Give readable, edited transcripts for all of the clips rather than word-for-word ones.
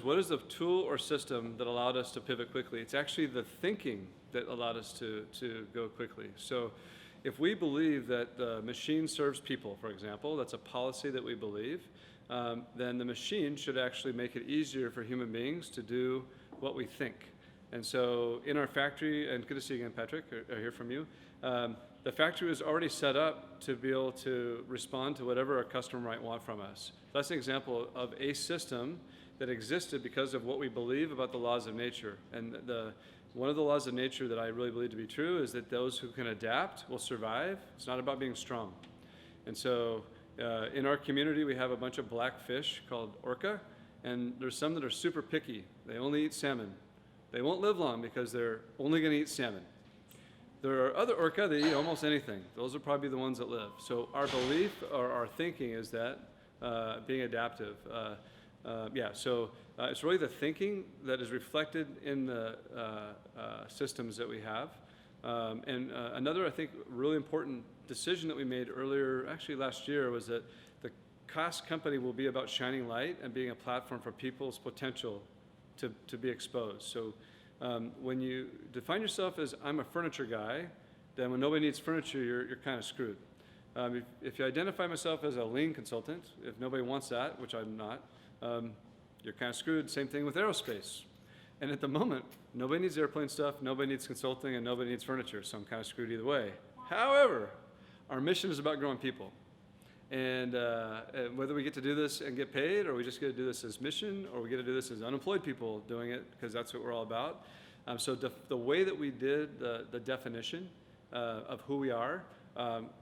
What is the tool or system that allowed us to pivot quickly? It's actually the thinking that allowed us to go quickly. So if we believe that the machine serves people, for example, that's a policy that we believe, then the machine should actually make it easier for human beings to do what we think. And so in our factory, and good to see you again, Patrick, I hear from you, the factory was already set up to be able to respond to whatever our customer might want from us. That's an example of a system that existed because of what we believe about the laws of nature. And one of the laws of nature that I really believe to be true is that those who can adapt will survive. It's not about being strong. And so in our community, we have a bunch of black fish called orca, and there's some that are super picky. They only eat salmon. They won't live long because they're only going to eat salmon. There are other orca that eat almost anything. Those are probably the ones that live. So our belief or our thinking is that being adaptive. It's really the thinking that is reflected in the systems that we have. Another, I think, really important decision that we made earlier, actually last year, was that the Kaas company will be about shining light and being a platform for people's potential to be exposed. So when you define yourself as, I'm a furniture guy, then when nobody needs furniture, you're kind of screwed. If you identify myself as a lean consultant, if nobody wants that, which I'm not, you're kind of screwed. Same thing with aerospace. And at the moment, nobody needs airplane stuff, nobody needs consulting, and nobody needs furniture, so I'm kind of screwed either way. However, our mission is about growing people. And whether we get to do this and get paid, or we just get to do this as mission, or we get to do this as unemployed people doing it, because that's what we're all about. So the way that we did the definition of who we are,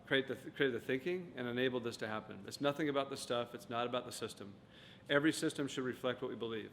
created the thinking and enabled this to happen. It's nothing about the stuff, it's not about the system. Every system should reflect what we believe.